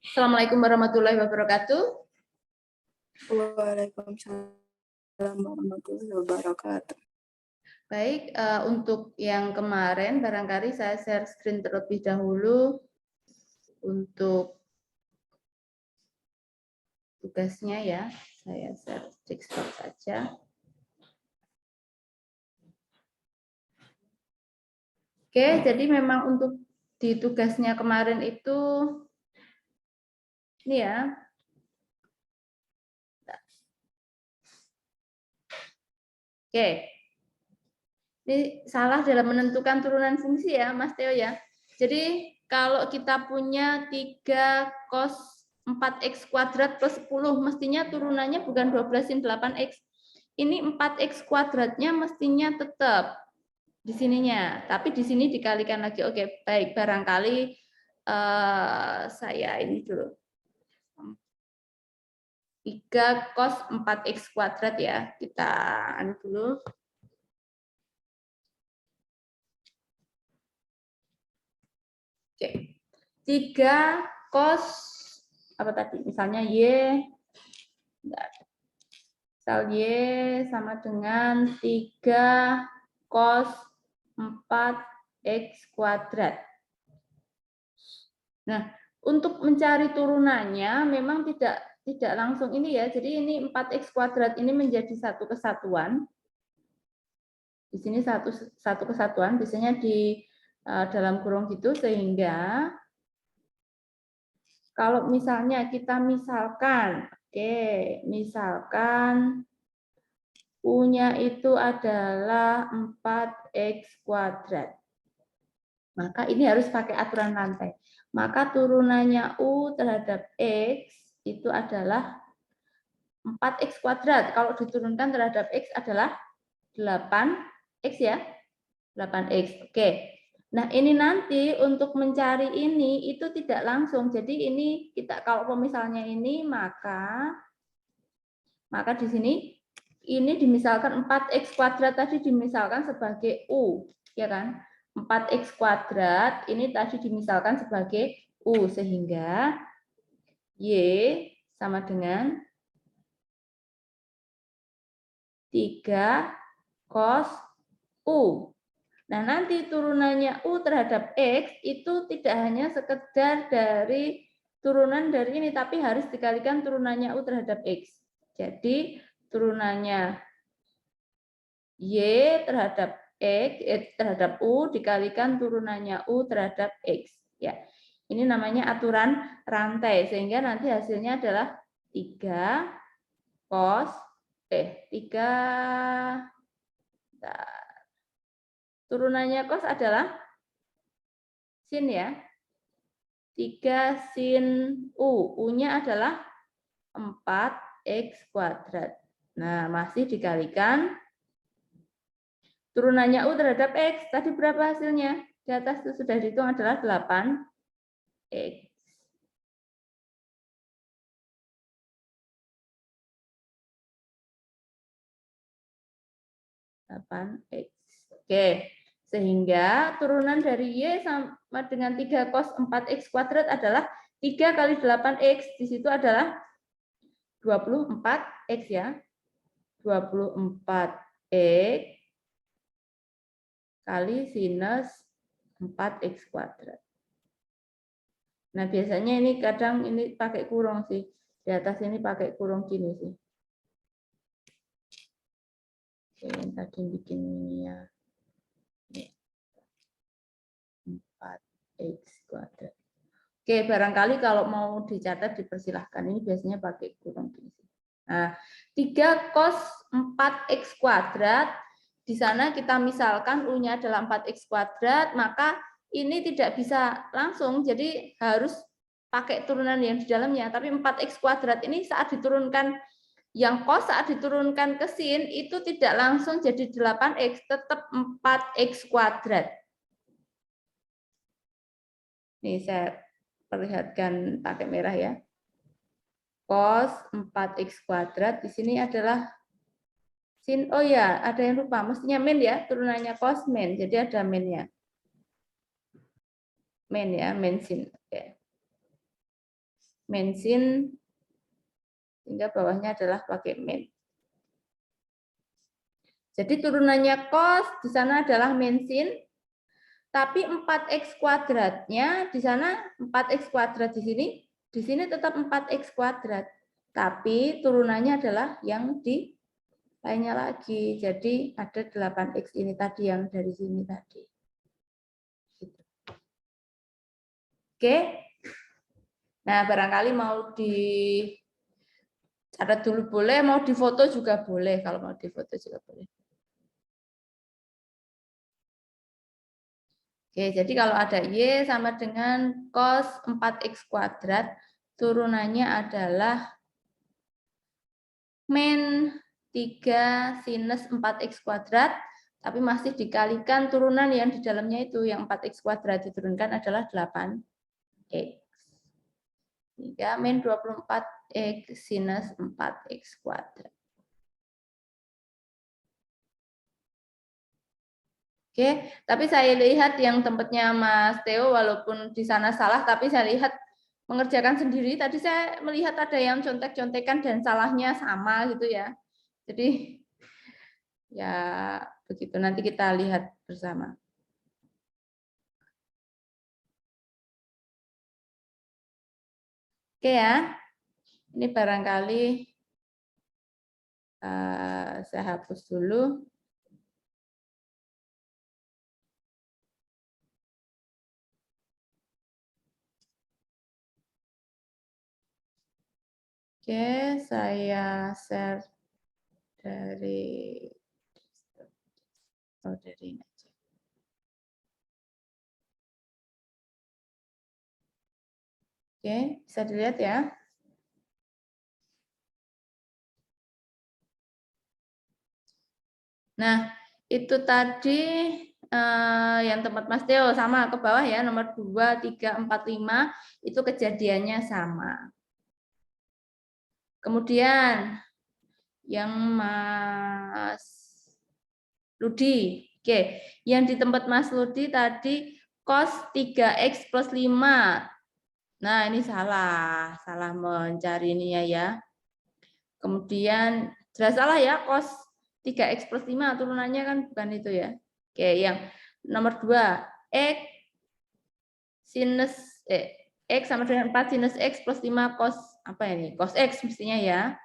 Assalamualaikum warahmatullahi wabarakatuh. Waalaikumsalam warahmatullahi wabarakatuh. Baik, untuk yang kemarin barangkali saya share screen terlebih dahulu untuk tugasnya ya. Saya share desktop saja. Oke, jadi memang untuk di tugasnya kemarin itu ini ya. Oke. Ini salah dalam menentukan turunan fungsi ya, Mas Theo ya. Jadi kalau kita punya 3 cos 4x kuadrat plus 10, mestinya turunannya bukan 12 sin 8x. Ini 4x kuadratnya mestinya tetap di sininya, tapi di sini dikalikan lagi. Oke, baik, barangkali saya ini dulu. 3 cos 4x kuadrat ya, kita anu dulu. Oke. 3 cos apa tadi? Misalnya Y misal Y sama dengan 3 cos 4x kuadrat. Nah, untuk mencari turunannya memang tidak langsung ini ya. Jadi ini 4x kuadrat ini menjadi satu kesatuan. Di sini satu kesatuan, biasanya di dalam kurung gitu, sehingga kalau misalnya kita misalkan, misalkan U-nya itu adalah 4x kuadrat. Maka ini harus pakai aturan rantai. Maka turunannya U terhadap X itu adalah 4x kuadrat. Kalau diturunkan terhadap X adalah 8x ya. 8x. Oke. Nah, ini nanti untuk mencari ini itu tidak langsung. Jadi ini kita kalau misalnya ini maka di sini ini dimisalkan 4x kuadrat tadi dimisalkan sebagai U, ya kan? 4x kuadrat ini tadi dimisalkan sebagai U sehingga Y sama dengan 3 cos U. Nah, nanti turunannya U terhadap X itu tidak hanya sekedar dari turunan dari ini, tapi harus dikalikan turunannya U terhadap X. Jadi, turunannya Y terhadap X, terhadap U dikalikan turunannya U terhadap X. Ya, ini namanya aturan rantai, sehingga nanti hasilnya adalah 3 cos, 3, turunannya cos adalah sin ya. 3 sin U. U-nya adalah 4x kuadrat. Nah, masih dikalikan turunannya U terhadap X. Tadi berapa hasilnya? Di atas itu sudah dihitung adalah 8x. 8x. Oke. Sehingga turunan dari Y sama dengan 3 cos 4x kuadrat adalah 3 kali 8x. Di situ adalah 24x ya. 24x kali sinus 4x kuadrat. Nah, biasanya ini kadang ini pakai kurung sih. Di atas ini pakai kurung gini sih. Oke, yang tadi bikinnya 4x kuadrat. Oke, barangkali kalau mau dicatat dipersilahkan. Ini biasanya pakai kurung gini sih. Nah, 3 cos 4x kuadrat. Di sana kita misalkan U-nya adalah 4x kuadrat, maka ini tidak bisa langsung, jadi harus pakai turunan yang di dalamnya. Tapi 4x kuadrat ini saat diturunkan, yang cos saat diturunkan ke sin, itu tidak langsung jadi 8x, tetap 4x kuadrat. Nih saya perlihatkan pakai merah ya. Cos 4x kuadrat, di sini adalah sin, oh ya, ada yang lupa, mestinya min ya, turunannya cos min, jadi ada minnya. Min ya, min sin. Oke. min sin, sehingga bawahnya adalah pakai min. Jadi turunannya cos di sana adalah min sin, tapi 4x kuadratnya di sana 4x kuadrat di sini tetap 4x kuadrat. Tapi turunannya adalah yang di lainnya lagi. Jadi ada 8x ini tadi yang dari sini tadi. Oke. Nah, barangkali mau dicatat dulu boleh, mau difoto juga boleh. Kalau mau difoto juga boleh. Oke, jadi kalau ada Y sama dengan cos 4x kuadrat, turunannya adalah min 3 sinus 4x kuadrat, tapi masih dikalikan turunan yang di dalamnya itu, yang 4x kuadrat diturunkan adalah 8x. 3 min 24x sinus 4x kuadrat. Oke, tapi saya lihat yang tempatnya Mas Theo, walaupun di sana salah, tapi saya lihat mengerjakan sendiri. Tadi saya melihat ada yang contek-contekan dan salahnya sama gitu ya. Jadi ya begitu, nanti kita lihat bersama. Oke ya, ini barangkali saya hapus dulu. Oke, saya share dari ini aja. Oke, bisa dilihat ya. Nah, itu tadi yang tempat Mas Theo sama ke bawah ya, nomor 2, 3, 4, 5 itu kejadiannya sama. Kemudian yang Mas Ludi. Oke, yang di tempat Mas Ludi tadi cos 3x plus 5. Nah, ini salah mencari ini ya. Kemudian jelas salah ya, cos 3x plus 5 turunannya kan bukan itu ya. Oke, yang nomor 2, x sinus x sama dengan 4 sinus x plus 5 cos apa ini? Cos x mestinya ya.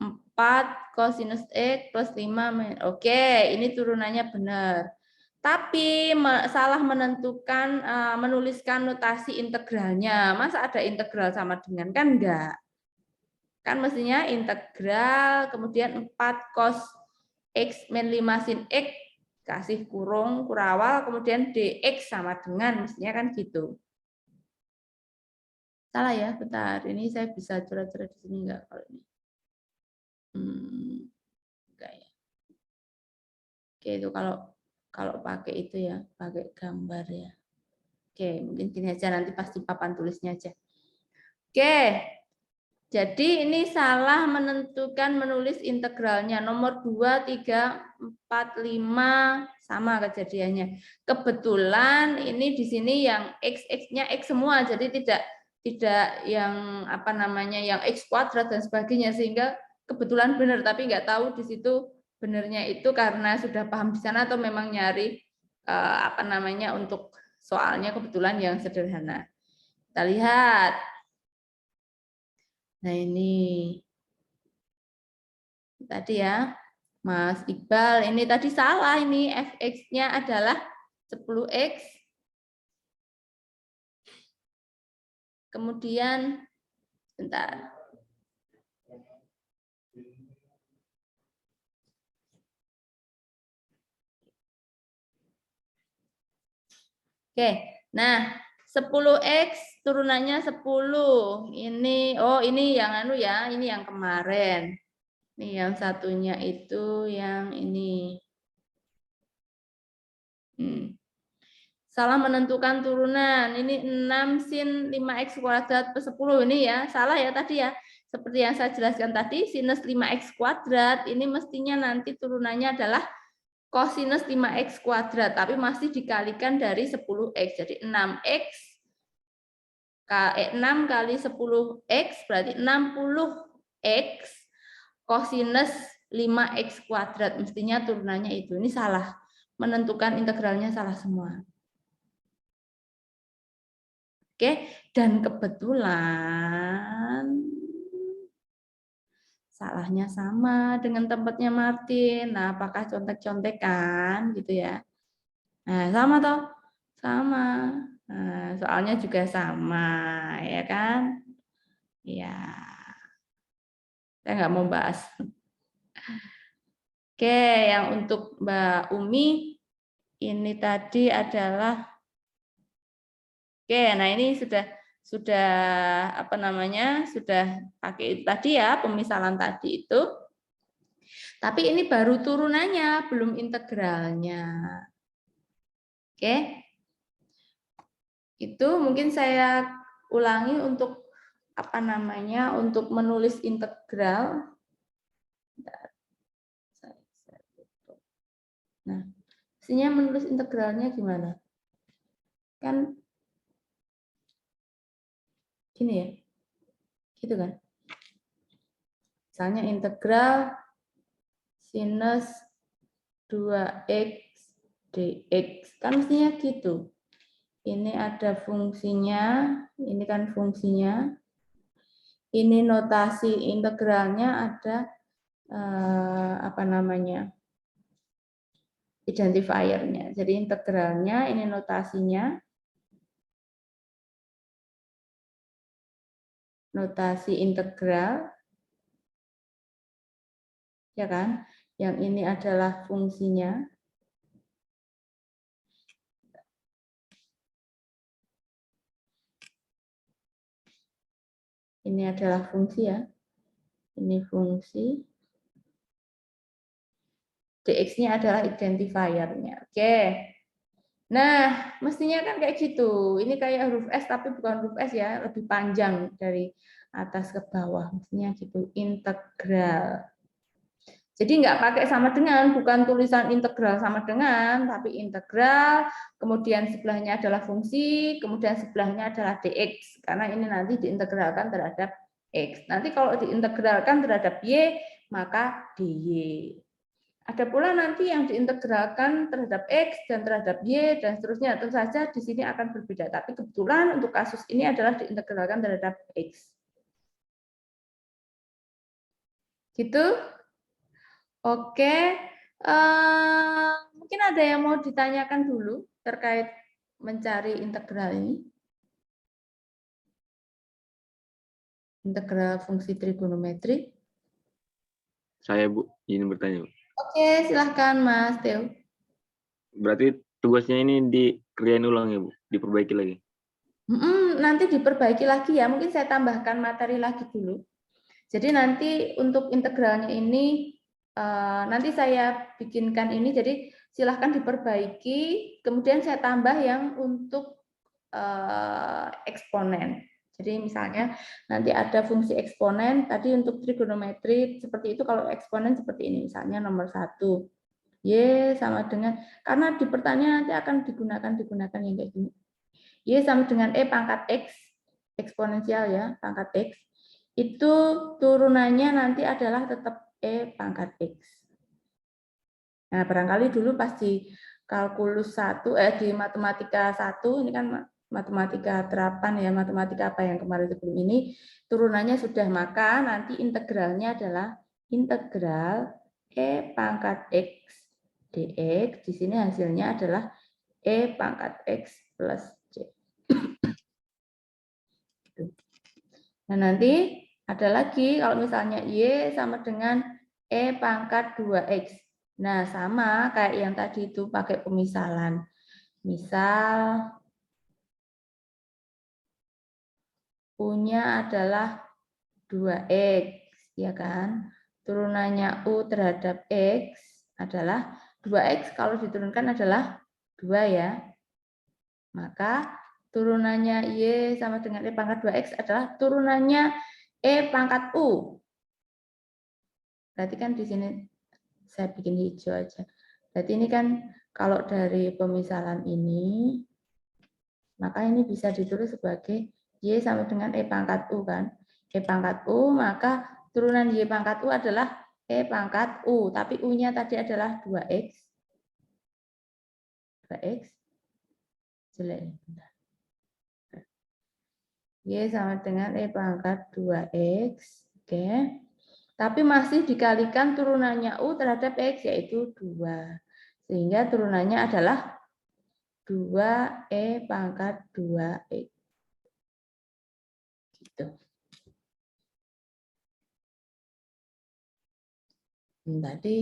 4 cosinus x plus 5. Oke, ini turunannya benar. Tapi salah menentukan menuliskan notasi integralnya. Masa ada integral sama dengan? Kan enggak. Kan mestinya integral kemudian 4 cos x min 5 sin x kasih kurung kurawal kemudian dx sama dengan, mestinya kan gitu. Salah ya, bentar. Ini saya bisa coret-coret di sini enggak kalau ini? Enggak ya. Oke, itu kalau pakai itu ya, pakai gambar ya. Oke, mungkin gini aja, nanti pasti papan tulisnya aja. Oke, jadi ini salah menentukan menulis integralnya. Nomor 2, 3, 4, 5 sama kejadiannya. Kebetulan ini di sini yang x-nya x semua, jadi tidak yang apa namanya yang x kuadrat dan sebagainya, sehingga kebetulan benar, tapi nggak tahu di situ benarnya itu karena sudah paham di sana atau memang nyari apa namanya untuk soalnya kebetulan yang sederhana. Kita lihat. Nah, ini tadi ya, Mas Iqbal, ini tadi salah, ini fx-nya adalah 10x. Kemudian, bentar. Oke, nah 10x turunannya 10. Ini, oh ini yang anu ya, ini yang kemarin. Ini yang satunya itu yang ini. Salah menentukan turunan. Ini 6 sin 5x kuadrat per 10 ini ya. Salah ya tadi ya. Seperti yang saya jelaskan tadi, sinus 5x kuadrat ini mestinya nanti turunannya adalah cosinus 5x kuadrat, tapi masih dikalikan dari 10x. Jadi 6x 6 kali 10x berarti 60x kosinus 5x kuadrat. Mestinya turunannya itu. Ini salah. Menentukan integralnya salah semua. Oke, dan kebetulan salahnya sama dengan tempatnya Martin. Nah, apakah contek-contekan gitu ya? Nah, sama toh? Sama. Nah, soalnya juga sama, ya kan? Ya, saya nggak mau bahas. Oke, yang untuk Mbak Umi, ini tadi adalah, oke, nah ini sudah apa namanya, sudah pakai tadi ya, pemisalan tadi itu. Tapi ini baru turunannya, belum integralnya. Oke. Itu mungkin saya ulangi untuk apa namanya, untuk menulis integral. Nah, mestinya menulis integralnya gimana? Kan gini ya. Gitu kan? Misalnya integral sinus 2x dx. Kan mestinya gitu. Ini ada fungsinya, ini kan fungsinya. Ini notasi integralnya ada apa namanya? Identifiernya. Jadi integralnya ini notasinya. Notasi integral. Ya kan? Yang ini adalah fungsinya. Ini adalah fungsi ya. Ini fungsi. Dx-nya adalah identifiernya. Oke. Nah, mestinya kan kayak gitu. Ini kayak huruf S tapi bukan huruf S ya, lebih panjang dari atas ke bawah. Mestinya gitu, integral. Jadi nggak pakai sama dengan, bukan tulisan integral sama dengan, tapi integral, kemudian sebelahnya adalah fungsi, kemudian sebelahnya adalah dx. Karena ini nanti diintegralkan terhadap x. Nanti kalau diintegralkan terhadap y, maka dy. Ada pula nanti yang diintegralkan terhadap X dan terhadap Y dan seterusnya. Tentu saja di sini akan berbeda. Tapi kebetulan untuk kasus ini adalah diintegralkan terhadap X. Gitu? Oke. Mungkin ada yang mau ditanyakan dulu terkait mencari integral ini. Integral fungsi trigonometri. Saya Bu, izin bertanya. Oke, silahkan Mas Theo. Berarti tugasnya ini dikerjain ulang ya Bu, diperbaiki lagi. Nanti diperbaiki lagi ya, mungkin saya tambahkan materi lagi dulu. Jadi nanti untuk integralnya ini, nanti saya bikinkan ini, jadi silahkan diperbaiki, kemudian saya tambah yang untuk eksponen. Jadi misalnya nanti ada fungsi eksponen, tadi untuk trigonometri seperti itu, kalau eksponen seperti ini, misalnya nomor 1. Y sama dengan, karena di pertanyaan nanti akan digunakan yang kayak gini. Y sama dengan E pangkat X, eksponensial ya, pangkat X. Itu turunannya nanti adalah tetap E pangkat X. Nah, barangkali dulu pasti kalkulus 1, di matematika 1, ini kan matematika terapan ya, matematika apa yang kemarin sebelum ini, turunannya sudah, maka nanti integralnya adalah integral E pangkat X dx, di sini hasilnya adalah E pangkat X plus C. Nah, nanti ada lagi kalau misalnya Y sama dengan E pangkat 2X. Nah, sama kayak yang tadi itu pakai pemisalan. Misal U-nya adalah 2X, ya kan? Turunannya U terhadap X adalah 2X, kalau diturunkan adalah 2 ya. Maka turunannya Y sama dengan E pangkat 2X adalah turunannya E pangkat U. Berarti kan di sini saya bikin hijau aja. Berarti ini kan kalau dari pemisalan ini, maka ini bisa ditulis sebagai Y sama dengan E pangkat U kan. E pangkat U, maka turunan Y pangkat U adalah E pangkat U. Tapi U-nya tadi adalah 2X. 2X. Jelek. Y sama dengan E pangkat 2X. Oke. Tapi masih dikalikan turunannya U terhadap X, yaitu 2. Sehingga turunannya adalah 2E pangkat 2X. Gitu. Tadi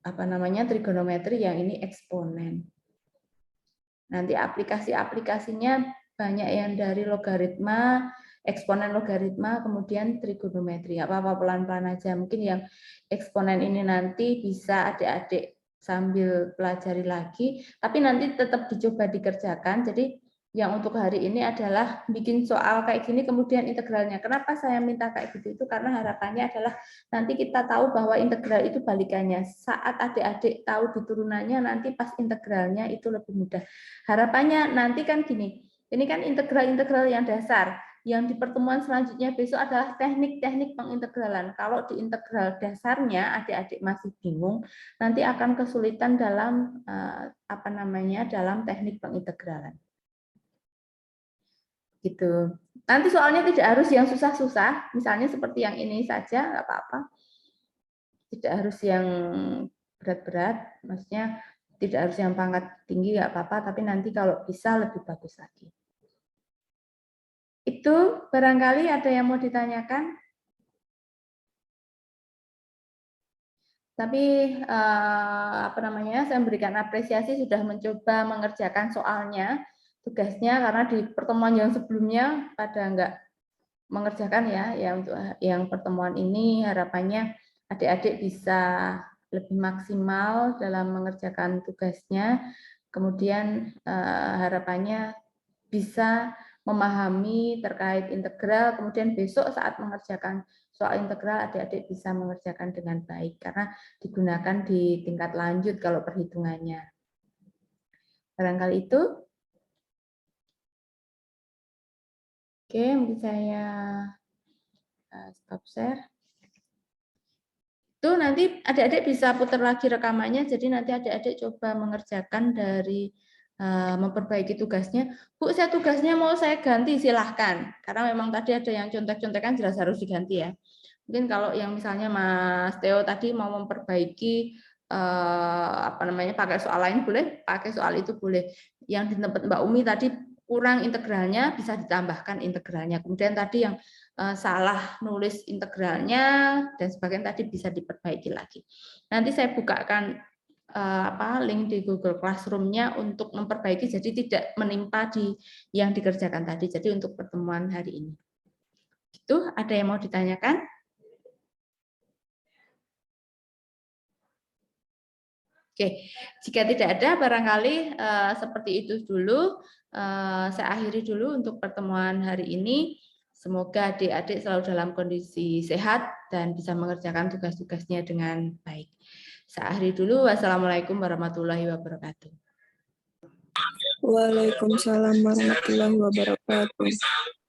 apa namanya trigonometri yang ini eksponen. Nanti aplikasi-aplikasinya banyak yang dari logaritma, eksponen logaritma, kemudian trigonometri. Apa-apa pelan-pelan aja. Mungkin yang eksponen ini nanti bisa adik-adik sambil pelajari lagi, tapi nanti tetap dicoba dikerjakan. Jadi yang untuk hari ini adalah bikin soal kayak gini, kemudian integralnya. Kenapa saya minta kayak gitu? Itu karena harapannya adalah nanti kita tahu bahwa integral itu balikannya. Saat adik-adik tahu diturunannya, nanti pas integralnya itu lebih mudah. Harapannya nanti kan gini, ini kan integral-integral yang dasar. Yang di pertemuan selanjutnya besok adalah teknik-teknik pengintegralan. Kalau di integral dasarnya adik-adik masih bingung, nanti akan kesulitan dalam apa namanya dalam teknik pengintegralan. Gitu. Nanti soalnya tidak harus yang susah-susah, misalnya seperti yang ini saja, nggak apa-apa. Tidak harus yang berat-berat, maksudnya tidak harus yang pangkat tinggi, nggak apa-apa, tapi nanti kalau bisa lebih bagus lagi. Itu barangkali ada yang mau ditanyakan? Tapi apa namanya, saya memberikan apresiasi sudah mencoba mengerjakan soalnya, tugasnya, karena di pertemuan yang sebelumnya pada nggak mengerjakan ya untuk yang pertemuan ini harapannya adik-adik bisa lebih maksimal dalam mengerjakan tugasnya, kemudian harapannya bisa memahami terkait integral, kemudian besok saat mengerjakan soal integral adik-adik bisa mengerjakan dengan baik karena digunakan di tingkat lanjut kalau perhitungannya. Barangkali itu. Oke, mungkin saya stop share. Itu nanti adik-adik bisa putar lagi rekamannya, jadi nanti adik-adik coba mengerjakan dari memperbaiki tugasnya. Bu, saya tugasnya mau saya ganti, silahkan. Karena memang tadi ada yang contek-contekan jelas harus diganti ya. Mungkin kalau yang misalnya Mas Theo tadi mau memperbaiki apa namanya pakai soal lain boleh, pakai soal itu boleh. Yang di tempat Mbak Umi tadi kurang integralnya bisa ditambahkan integralnya. Kemudian tadi yang salah nulis integralnya dan sebagainya tadi bisa diperbaiki lagi. Nanti saya bukakan link di Google Classroom-nya untuk memperbaiki jadi tidak menimpa di yang dikerjakan tadi. Jadi untuk pertemuan hari ini. Itu ada yang mau ditanyakan? Oke, jika tidak ada barangkali seperti itu dulu. Saya akhiri dulu untuk pertemuan hari ini. Semoga adik-adik selalu dalam kondisi sehat dan bisa mengerjakan tugas-tugasnya dengan baik. Saya akhiri dulu. Wassalamualaikum warahmatullahi wabarakatuh. Waalaikumsalam warahmatullahi wabarakatuh.